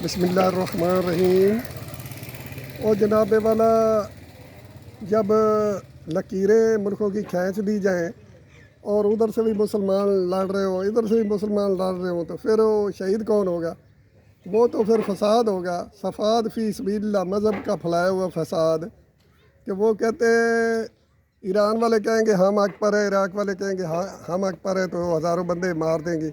بسم اللہ الرحمن الرحیم۔ اور جناب والا، جب لکیریں ملکوں کی کھینچ دی جائیں اور ادھر سے بھی مسلمان لڑ رہے ہوں، ادھر سے بھی مسلمان لڑ رہے ہوں، تو پھر وہ شہید کون ہوگا؟ وہ تو پھر فساد ہوگا، صفاد فی سبیل اللہ، مذہب کا پھیلایا ہوا فساد۔ کہ وہ کہتے ہیں، ایران والے کہیں گے ہم حق پر ہیں، عراق والے کہیں گے ہم حق پر ہیں، تو ہزاروں بندے مار دیں گے۔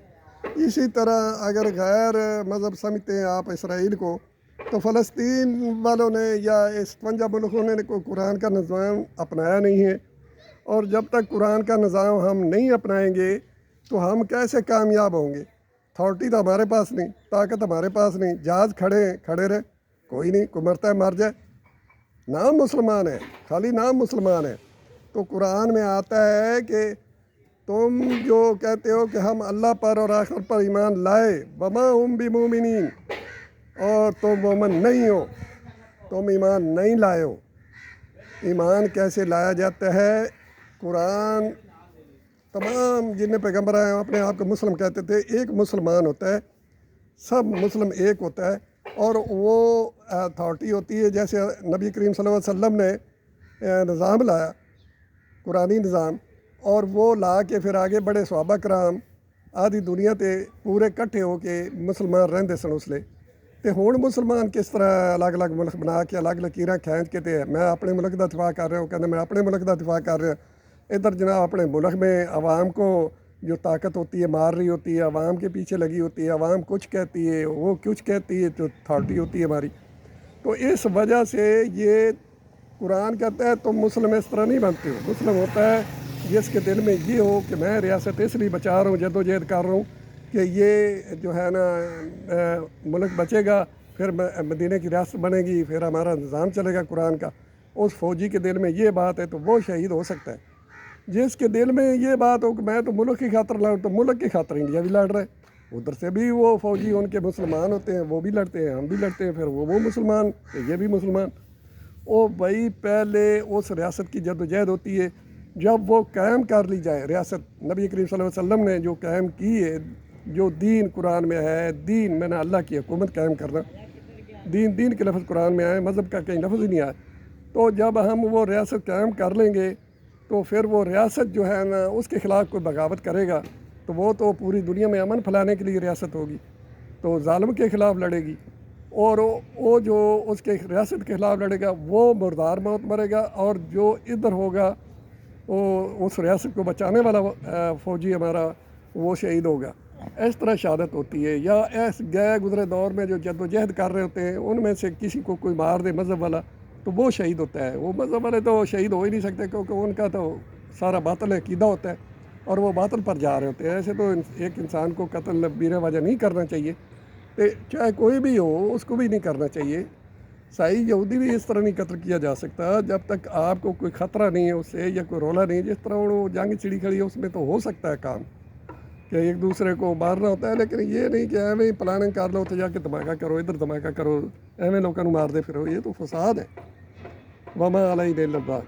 اسی طرح اگر غیر مذہب سمجھتے ہیں آپ اسرائیل کو، تو فلسطین والوں نے یا اس 52 ملکوں نے کوئی قرآن کا نظام اپنایا نہیں ہے، اور جب تک قرآن کا نظام ہم نہیں اپنائیں گے تو ہم کیسے کامیاب ہوں گے؟ اتھارٹی تو ہمارے پاس نہیں، طاقت ہمارے پاس نہیں، جہاز کھڑے ہیں، کھڑے رہے، کوئی نہیں، کوئی مرتا ہے مر جائے، نام مسلمان ہے، خالی نام مسلمان ہے۔ تو قرآن میں آتا ہے کہ تم جو کہتے ہو کہ ہم اللہ پر اور آخر پر ایمان لائے، وما ہم بمومنین، اور تم مومن نہیں ہو، تم ایمان نہیں لائے ہو۔ ایمان کیسے لایا جاتا ہے؟ قرآن تمام جتنے پیغمبر ہیں اپنے آپ کو مسلم کہتے تھے، ایک مسلمان ہوتا ہے، سب مسلم ایک ہوتا ہے، اور وہ اتھارٹی ہوتی ہے۔ جیسے نبی کریم صلی اللہ علیہ وسلم نے نظام لایا، قرآنی نظام، اور وہ لا کے پھر آگے بڑے صحابہ کرام آدھی دنیا تے پورے کٹھے ہو کے مسلمان رہندے سن اس لے۔ تے ہون مسلمان کس طرح الگ الگ ملک بنا کے الگ لکیراں کھینچ کے تے میں اپنے ملک دا دفاع کر رہا ہوں، کہتے میں اپنے ملک دا دفاع کر رہا ہوں۔ ادھر جناب اپنے ملک میں عوام کو جو طاقت ہوتی ہے مار رہی ہوتی ہے، عوام کے پیچھے لگی ہوتی ہے، عوام کچھ کہتی ہے، وہ کچھ کہتی ہے، جو اتھارٹی ہوتی ہے ہماری۔ تو اس وجہ سے یہ قرآن کہتا ہے تم مسلم اس طرح نہیں بنتے ہو۔ مسلم ہوتا ہے جس کے دل میں یہ ہو کہ میں ریاست اس لیے بچا رہا ہوں، جد و جہد کر رہا ہوں کہ یہ جو ہے نا ملک بچے گا، پھر مدینہ کی ریاست بنے گی، پھر ہمارا نظام چلے گا قرآن کا۔ اس فوجی کے دل میں یہ بات ہے تو وہ شہید ہو سکتا ہے۔ جس کے دل میں یہ بات ہو کہ میں تو ملک کی خاطر لڑوں، تو ملک کی خاطر انڈیا بھی لڑ رہا ہے، ادھر سے بھی وہ فوجی ان کے مسلمان ہوتے ہیں، وہ بھی لڑتے ہیں، ہم بھی لڑتے ہیں، پھر وہ مسلمان، یہ بھی مسلمان۔ او بھائی، پہلے اس ریاست کی جد و جہد ہوتی ہے، جب وہ قائم کر لی جائے ریاست۔ نبی کریم صلی اللہ علیہ وسلم نے جو قائم کی ہے، جو دین قرآن میں ہے، دین میں نے اللہ کی حکومت قائم کرنا، دین کے لفظ قرآن میں آئے، مذہب کا کہیں لفظ ہی نہیں آیا۔ تو جب ہم وہ ریاست قائم کر لیں گے تو پھر وہ ریاست جو ہے نا اس کے خلاف کوئی بغاوت کرے گا تو وہ تو پوری دنیا میں امن پھیلانے کے لیے ریاست ہوگی، تو ظالم کے خلاف لڑے گی، اور وہ جو اس کے ریاست کے خلاف لڑے گا وہ مردار موت مرے گا، اور جو ادھر ہوگا وہ اس ریاست کو بچانے والا فوجی ہمارا وہ شہید ہوگا۔ اس طرح شہادت ہوتی ہے۔ یا ایس گئے گزرے دور میں جو جد و جہد کر رہے ہوتے ہیں، ان میں سے کسی کو کوئی مار دے مذہب والا تو وہ شہید ہوتا ہے۔ وہ مذہب والے تو شہید ہو ہی نہیں سکتے، کیونکہ ان کا تو سارا باطل عقیدہ ہوتا ہے اور وہ باطل پر جا رہے ہوتے ہیں۔ ایسے تو ایک انسان کو قتل بیر وجہ نہیں کرنا چاہیے، چاہے کوئی بھی ہو، اس کو بھی نہیں کرنا چاہیے۔ عیسائی یہودی بھی اس طرح نہیں قتل کیا جا سکتا جب تک آپ کو کوئی خطرہ نہیں ہے اس سے، یا کوئی رولا نہیں۔ جس طرح وہ جنگ چڑی کھڑی ہے، اس میں تو ہو سکتا ہے کام کہ ایک دوسرے کو مارنا ہوتا ہے، لیکن یہ نہیں کہ ایویں پلاننگ کر لو تو جا کے دھماکہ کرو، ادھر دھماکہ کرو، ایویں لوگوں کو مار دے پھرو، یہ تو فساد ہے۔ وما علینا الا البلاغ۔